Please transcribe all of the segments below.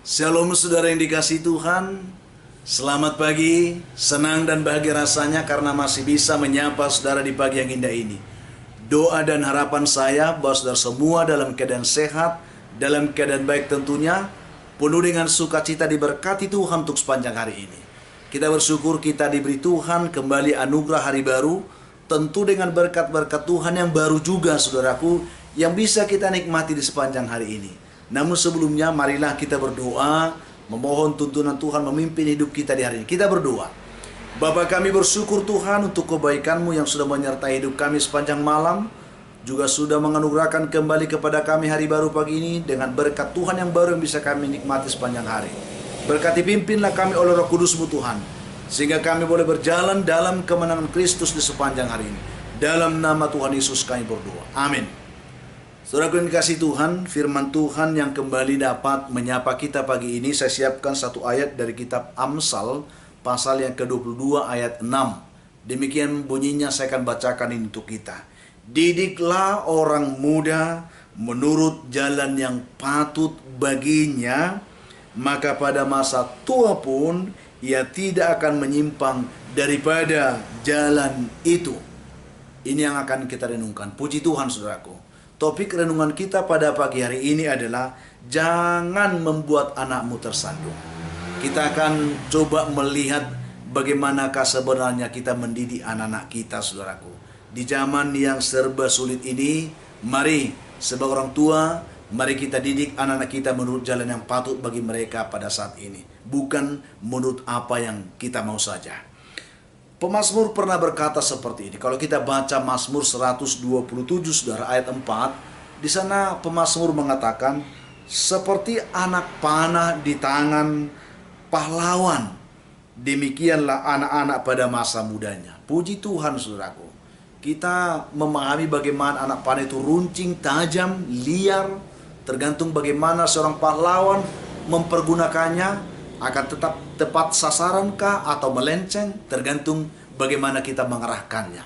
Shalom saudara yang dikasihi Tuhan. Selamat pagi, senang dan bahagia rasanya karena masih bisa menyapa saudara di pagi yang indah ini. Doa dan harapan saya bahwa saudara semua dalam keadaan sehat, dalam keadaan baik tentunya, penuh dengan sukacita diberkati Tuhan untuk sepanjang hari ini. Kita bersyukur kita diberi Tuhan kembali anugerah hari baru, tentu dengan berkat-berkat Tuhan yang baru juga saudaraku, yang bisa kita nikmati di sepanjang hari ini. Namun sebelumnya marilah kita berdoa, memohon tuntunan Tuhan memimpin hidup kita di hari ini. Kita berdoa. Bapa, kami bersyukur Tuhan untuk kebaikan-Mu yang sudah menyertai hidup kami sepanjang malam, juga sudah menganugerahkan kembali kepada kami hari baru pagi ini dengan berkat Tuhan yang baru yang bisa kami nikmati sepanjang hari. Berkati pimpinlah kami oleh Roh Kudus-Mu Tuhan, sehingga kami boleh berjalan dalam kemenangan Kristus di sepanjang hari ini. Dalam nama Tuhan Yesus kami berdoa. Amin. Saudara yang dikasihi Tuhan, firman Tuhan yang kembali dapat menyapa kita pagi ini, saya siapkan satu ayat dari kitab Amsal, pasal yang ke-22 ayat 6. Demikian bunyinya, saya akan bacakan ini untuk kita. Didiklah orang muda menurut jalan yang patut baginya, maka pada masa tua pun ia tidak akan menyimpang daripada jalan itu. Ini yang akan kita renungkan. Puji Tuhan saudaraku. Topik renungan kita pada pagi hari ini adalah jangan membuat anakmu tersandung. Kita akan coba melihat bagaimanakah sebenarnya kita mendidik anak-anak kita, saudaraku. Di zaman yang serba sulit ini, mari sebagai orang tua, mari kita didik anak-anak kita menurut jalan yang patut bagi mereka pada saat ini. Bukan menurut apa yang kita mau saja. Pemazmur pernah berkata seperti ini. Kalau kita baca Mazmur 127 saudara ayat 4, di sana pemazmur mengatakan seperti anak panah di tangan pahlawan, demikianlah anak-anak pada masa mudanya. Puji Tuhan saudaraku. Kita memahami bagaimana anak panah itu runcing, tajam, liar, tergantung bagaimana seorang pahlawan mempergunakannya. Akan tetap tepat sasarankah atau melenceng, tergantung bagaimana kita mengarahkannya.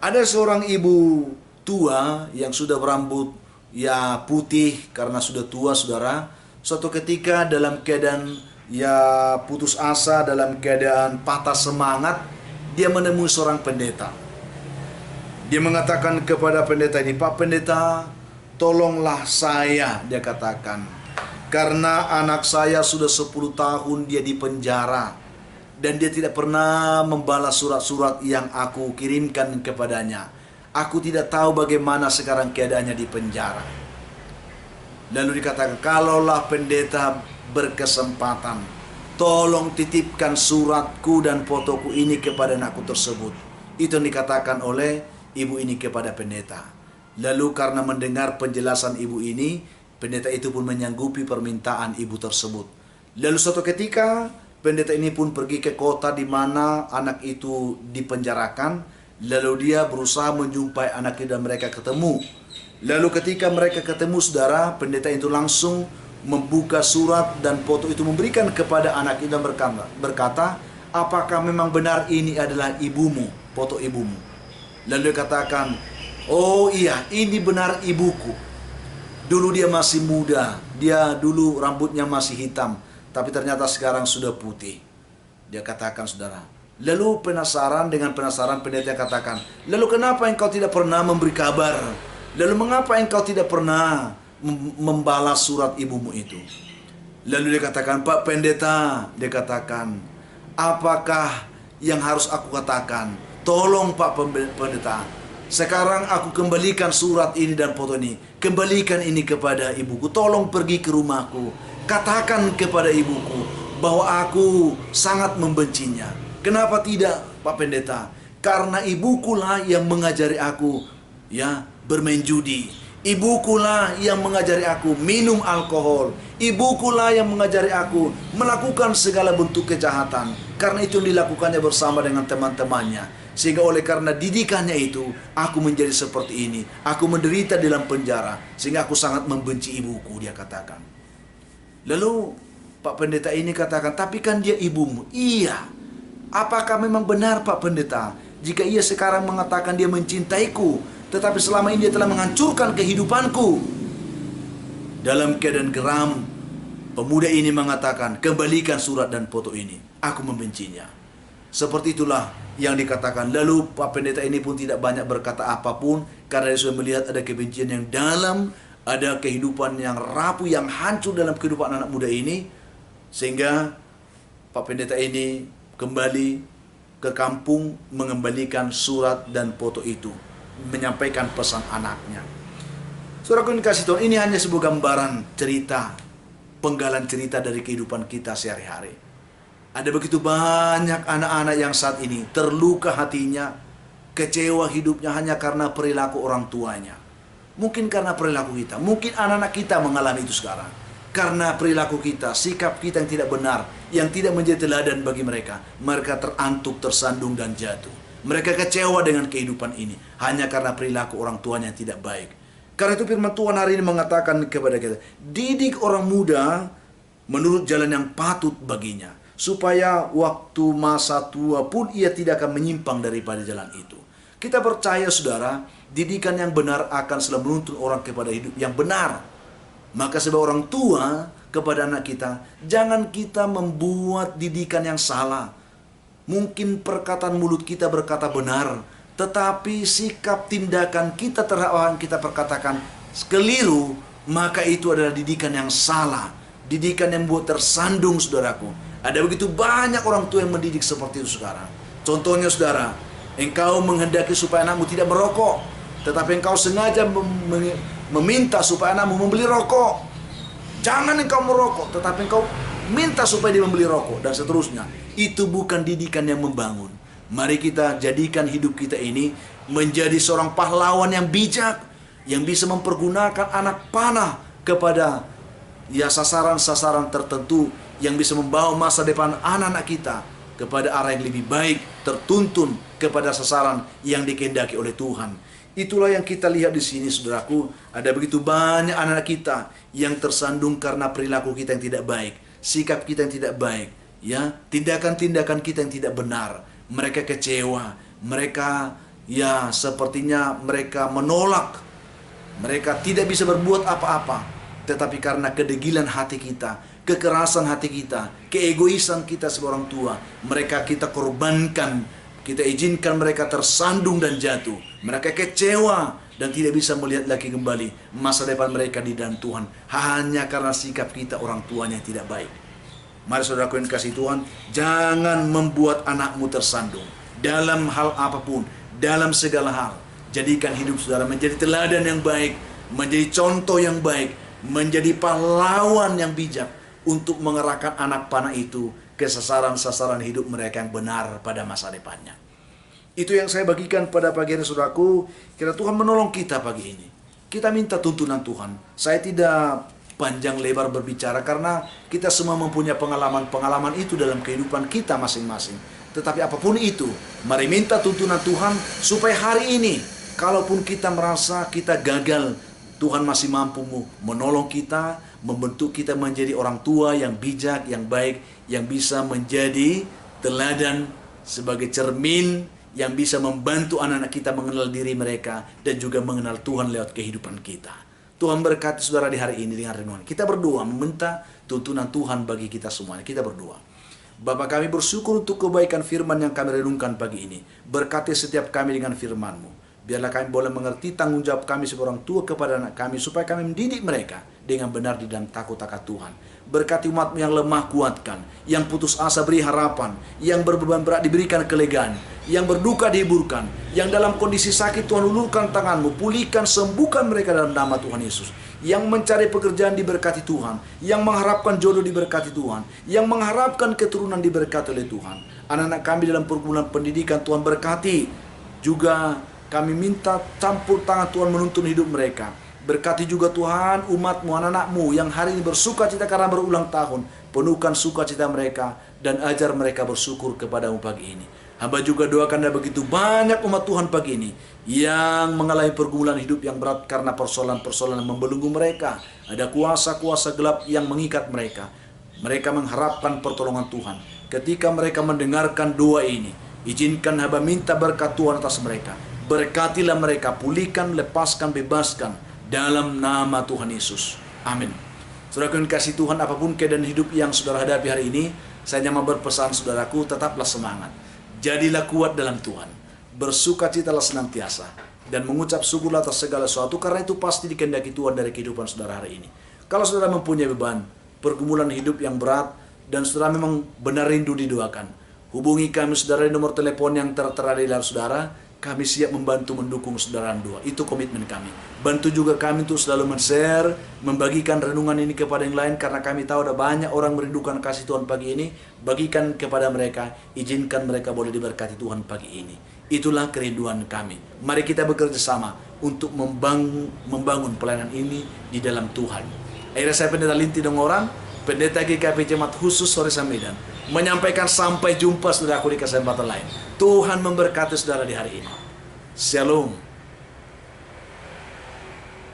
Ada seorang ibu tua yang sudah berambut ya putih karena sudah tua saudara. Suatu ketika dalam keadaan ya putus asa, dalam keadaan patah semangat, dia menemui seorang pendeta. Dia mengatakan kepada pendeta ini, "Pak Pendeta, tolonglah saya," dia katakan. "Karena anak saya sudah 10 tahun dia di penjara dan dia tidak pernah membalas surat-surat yang aku kirimkan kepadanya. Aku tidak tahu bagaimana sekarang keadaannya di penjara." Lalu dikatakan, "Kalaulah pendeta berkesempatan, tolong titipkan suratku dan fotoku ini kepada anakku tersebut." Itu yang dikatakan oleh ibu ini kepada pendeta. Lalu karena mendengar penjelasan ibu ini, pendeta itu pun menyanggupi permintaan ibu tersebut. Lalu suatu ketika pendeta ini pun pergi ke kota di mana anak itu dipenjarakan. Lalu dia berusaha menjumpai anak itu dan mereka ketemu. Lalu ketika mereka ketemu saudara, pendeta itu langsung membuka surat dan foto itu memberikan kepada anak itu dan berkata, "Apakah memang benar ini adalah ibumu, foto ibumu?" Lalu dia katakan, "Oh iya, ini benar ibuku. Dulu dia masih muda, dia dulu rambutnya masih hitam, tapi ternyata sekarang sudah putih." Dia katakan saudara. Lalu dengan penasaran pendeta katakan, "Lalu kenapa engkau tidak pernah memberi kabar? Lalu mengapa engkau tidak pernah membalas surat ibumu itu?" Lalu dia katakan, "Pak Pendeta," dia katakan, "apakah yang harus aku katakan? Tolong Pak Pendeta, sekarang aku kembalikan surat ini dan foto ini. Kembalikan ini kepada ibuku. Tolong pergi ke rumahku. Katakan kepada ibuku bahwa aku sangat membencinya." "Kenapa tidak Pak Pendeta?" "Karena ibukulah yang mengajari aku ya bermain judi. Ibukulah yang mengajari aku minum alkohol. Ibukulah yang mengajari aku melakukan segala bentuk kejahatan. Karena itu dilakukannya bersama dengan teman-temannya. Sehingga oleh karena didikannya itu, aku menjadi seperti ini. Aku menderita dalam penjara. Sehingga aku sangat membenci ibuku," dia katakan. Lalu Pak Pendeta ini katakan, "Tapi kan dia ibumu." "Iya. Apakah memang benar Pak Pendeta, jika ia sekarang mengatakan dia mencintaiku, tetapi selama ini dia telah menghancurkan kehidupanku?" Dalam keadaan geram, Pemuda ini mengatakan, kembalikan surat dan foto ini. Aku membencinya. Seperti itulah yang dikatakan. Lalu Pak Pendeta ini pun tidak banyak berkata apapun, karena dia sudah melihat ada kebencian yang dalam, ada kehidupan yang rapuh, yang hancur dalam kehidupan anak muda ini. Sehingga Pak Pendeta ini kembali ke kampung, mengembalikan surat dan foto itu, menyampaikan pesan anaknya. Saudaraku yang dikasihi Tuhan, ini hanya sebuah gambaran cerita, penggalan cerita dari kehidupan kita sehari-hari. Ada begitu banyak anak-anak yang saat ini terluka hatinya, kecewa hidupnya hanya karena perilaku orang tuanya. Mungkin karena perilaku kita, mungkin anak-anak kita mengalami itu sekarang. Karena perilaku kita, sikap kita yang tidak benar, yang tidak menjadi teladan bagi mereka. Mereka terantuk, tersandung, dan jatuh. Mereka kecewa dengan kehidupan ini, hanya karena perilaku orang tuanya yang tidak baik. Karena itu firman Tuhan hari ini mengatakan kepada kita, didik orang muda menurut jalan yang patut baginya, supaya waktu masa tua pun ia tidak akan menyimpang daripada jalan itu. Kita percaya saudara, didikan yang benar akan selalu menuntun orang kepada hidup yang benar. Maka sebagai orang tua kepada anak kita, jangan kita membuat didikan yang salah. Mungkin perkataan mulut kita berkata benar, tetapi sikap tindakan kita terhadap orang kita perkatakan keliru, maka itu adalah didikan yang salah. Didikan yang membuat tersandung, saudaraku. Ada begitu banyak orang tua yang mendidik seperti itu sekarang. Contohnya saudara, engkau menghendaki supaya anakmu tidak merokok, tetapi engkau sengaja meminta supaya anakmu membeli rokok. Jangan engkau merokok, tetapi engkau minta supaya dia membeli rokok, dan seterusnya. Itu bukan didikan yang membangun. Mari kita jadikan hidup kita ini menjadi seorang pahlawan yang bijak, yang bisa mempergunakan anak panah kepada sasaran-sasaran tertentu, yang bisa membawa masa depan anak-anak kita kepada arah yang lebih baik, tertuntun kepada sasaran yang dikehendaki oleh Tuhan. Itulah yang kita lihat di sini, saudaraku. Ada begitu banyak anak-anak kita yang tersandung karena perilaku kita yang tidak baik, sikap kita yang tidak baik, ya, tindakan-tindakan kita yang tidak benar. Mereka kecewa, mereka sepertinya mereka menolak, mereka tidak bisa berbuat apa-apa. Tetapi karena kedegilan hati kita, kekerasan hati kita, keegoisan kita sebagai orang tua, mereka kita korbankan, kita izinkan mereka tersandung dan jatuh. Mereka kecewa dan tidak bisa melihat lagi kembali masa depan mereka di dalam Tuhan, hanya karena sikap kita orang tuanya yang tidak baik. Mari saudaraku yang kasih Tuhan, jangan membuat anakmu tersandung dalam hal apapun, dalam segala hal. Jadikan hidup saudara menjadi teladan yang baik, menjadi contoh yang baik, menjadi pahlawan yang bijak untuk mengerahkan anak panah itu ke sasaran-sasaran hidup mereka yang benar pada masa depannya. Itu yang saya bagikan pada pagi ini, saudaraku. Kira Tuhan menolong kita pagi ini. Kita minta tuntunan Tuhan. Saya tidak panjang lebar berbicara karena kita semua mempunyai pengalaman-pengalaman itu dalam kehidupan kita masing-masing. Tetapi apapun itu, mari minta tuntunan Tuhan supaya hari ini, kalaupun kita merasa kita gagal, Tuhan masih mampu menolong kita, membentuk kita menjadi orang tua yang bijak, yang baik, yang bisa menjadi teladan sebagai cermin, yang bisa membantu anak-anak kita mengenal diri mereka dan juga mengenal Tuhan lewat kehidupan kita. Tuhan berkati saudara di hari ini dengan renungan. Kita berdoa meminta tuntunan Tuhan bagi kita semuanya. Kita berdoa. Bapa kami bersyukur untuk kebaikan firman yang kami renungkan pagi ini. Berkati setiap kami dengan firman-Mu. Biarlah kami boleh mengerti tanggung jawab kami sebagai orang tua kepada anak kami, supaya kami mendidik mereka dengan benar di dalam takut akan Tuhan. Berkati umat-Mu yang lemah kuatkan, yang putus asa beri harapan, yang berbeban berat diberikan kelegaan, yang berduka dihiburkan, yang dalam kondisi sakit Tuhan ulurkan tangan-Mu, pulihkan, sembuhkan mereka dalam nama Tuhan Yesus. Yang mencari pekerjaan diberkati Tuhan, yang mengharapkan jodoh diberkati Tuhan, yang mengharapkan keturunan diberkati oleh Tuhan. Anak-anak kami dalam pergumulan pendidikan Tuhan berkati. Juga kami minta campur tangan Tuhan menuntun hidup mereka. Berkati juga Tuhan umat-Mu, anak-anak-Mu yang hari ini bersuka cita karena berulang tahun. Penuhkan sukacita mereka dan ajar mereka bersyukur kepada-Mu pagi ini. Hamba juga doakan ada begitu banyak umat Tuhan pagi ini yang mengalami pergumulan hidup yang berat karena persoalan-persoalan yang membelenggu mereka. Ada kuasa-kuasa gelap yang mengikat mereka. Mereka mengharapkan pertolongan Tuhan. Ketika mereka mendengarkan doa ini, izinkan hamba minta berkat Tuhan atas mereka. Berkatilah mereka, pulihkan, lepaskan, bebaskan dalam nama Tuhan Yesus. Amin. Saudaraku yang kasih Tuhan, apapun keadaan hidup yang saudara hadapi hari ini, saya hanya mau berpesan saudaraku, tetaplah semangat. Jadilah kuat dalam Tuhan. Bersukacitalah senantiasa. Dan mengucap syukurlah atas segala sesuatu, karena itu pasti dikehendaki Tuhan dari kehidupan saudara hari ini. Kalau saudara mempunyai beban, pergumulan hidup yang berat, dan saudara memang benar rindu didoakan, hubungi kami saudara di nomor telepon yang tertera di layar saudara. Kami siap membantu mendukung saudara doa. Itu komitmen kami. Bantu juga kami untuk selalu men-share, membagikan renungan ini kepada yang lain, karena kami tahu ada banyak orang merindukan kasih Tuhan pagi ini. Bagikan kepada mereka, izinkan mereka boleh diberkati Tuhan pagi ini. Itulah kerinduan kami. Mari kita bekerja sama untuk membangun pelayanan ini di dalam Tuhan. Akhirnya saya Pendeta Linti Dongoran, Pendeta GKP Jemaat Khusus Soresa Medan, menyampaikan sampai jumpa saudaraku di kesempatan lain. Tuhan memberkati saudara di hari ini. Shalom.